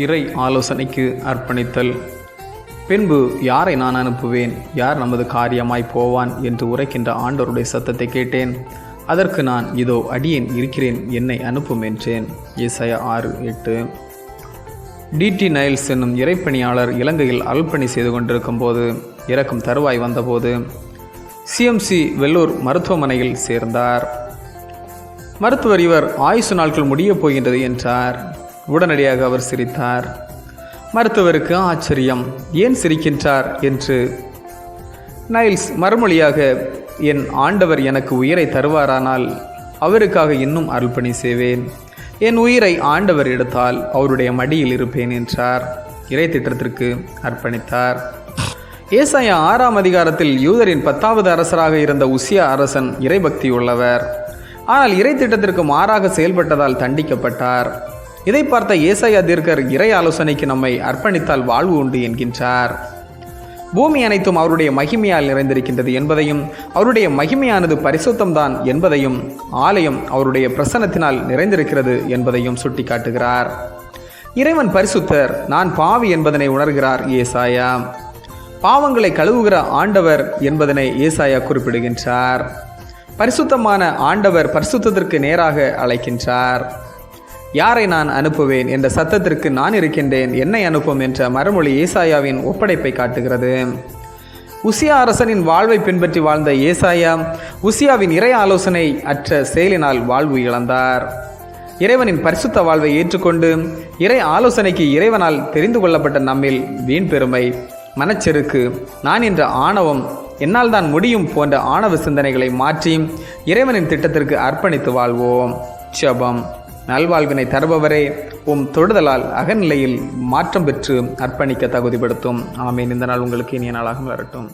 இறை ஆலோசனைக்கு அர்ப்பணித்தல். பின்பு யாரை நான் அனுப்புவேன், யார் நமது காரியமாய் போவான் என்று உரைக்கின்ற ஆண்டவருடைய சத்தத்தை கேட்டேன். அதற்கு நான், இதோ அடியேன் இருக்கிறேன், என்னை அனுப்பும் என்றேன். ஏசாயா 6:8. டிடி நைல்ஸ் என்னும் இறைப்பணியாளர் இலங்கையில் அல்பணி செய்து கொண்டிருக்கும் போது இறக்கும் தருவாய் வந்தபோது சிஎம்சி வெள்ளூர் மருத்துவமனையில் சேர்ந்தார். மருத்துவர், இவர் ஆயுசு நாட்கள் முடியப் போகின்றது என்றார். உடனடியாக அவர் சிரித்தார். மருத்துவருக்கு ஆச்சரியம், ஏன் சிரிக்கின்றார் என்று. நைல்ஸ் மறுமொழியாக, என் ஆண்டவர் எனக்கு உயிரை தருவாரானால் அவருக்காக இன்னும் அர்ப்பணி செய்வேன். என் உயிரை ஆண்டவர் எடுத்தால் அவருடைய மடியில் இருப்பேன் என்றார். இறை திட்டத்திற்கு அர்ப்பணித்தார். ஏசாயா 6ஆம் அதிகாரத்தில் யூதரின் 10வது அரசராக இருந்த உசியா அரசன் இறைபக்தி உள்ளவர். ஆனால் இறை திட்டத்திற்கு மாறாக செயல்பட்டதால் தண்டிக்கப்பட்டார். இதை பார்த்த ஏசாயா தீர்க்கர் இறை ஆலோசனைக்கு நம்மை அர்ப்பணித்தால் வாழ்வு உண்டு என்கின்றார். பூமி அனைத்தும் அவருடைய மகிமையால் நிறைந்திருக்கின்றது என்பதையும், அவருடைய மகிமையானது பரிசுத்தம்தான் என்பதையும், ஆலயம் அவருடைய பிரசன்னத்தினால் நிறைந்திருக்கிறது என்பதையும் சுட்டிக்காட்டுகிறார். இறைவன் பரிசுத்தர், நான் பாவி என்பதனை உணர்கிறார் ஏசாயா. பாவங்களை கழுவுகிற ஆண்டவர் என்பதனை ஏசாயா குறிப்பிடுகின்றார். பரிசுத்தமான ஆண்டவர் பரிசுத்தத்திற்கு நேராக அழைக்கின்றார். யாரை நான் அனுப்புவேன் என்ற சத்தத்திற்கு நான் இருக்கின்றேன், என்னை அனுப்பும் என்ற மறுமொழி ஏசாயாவின் ஒப்படைப்பை காட்டுகிறது. உசியா அரசனின் வாழ்வை பின்பற்றி வாழ்ந்த ஏசாயா உசியாவின் இறை ஆலோசனை அற்ற செயலினால் வாழ்வு இழந்தார். இறைவனின் பரிசுத்த வாழ்வை ஏற்றுக்கொண்டு இறை ஆலோசனைக்கு இறைவனால் தெரிந்து கொள்ளப்பட்ட நம்மில் வீண் பெருமை, மனச்செருக்கு, நான் என்ற ஆணவம், என்னால் தான் முடியும் போன்ற ஆணவ சிந்தனைகளை மாற்றி இறைவனின் திட்டத்திற்கு அர்ப்பணித்து வாழ்வோம். ஜெபம். நல்வாழ்வினை தருபவரே, உம் தொடுதலால் அகநிலையில் மாற்றம் பெற்று அர்ப்பணிக்க தகுதிப்படுத்தும். ஆமீன். இந்த நாள் உங்களுக்கு இனிய நாளாக வரட்டும்.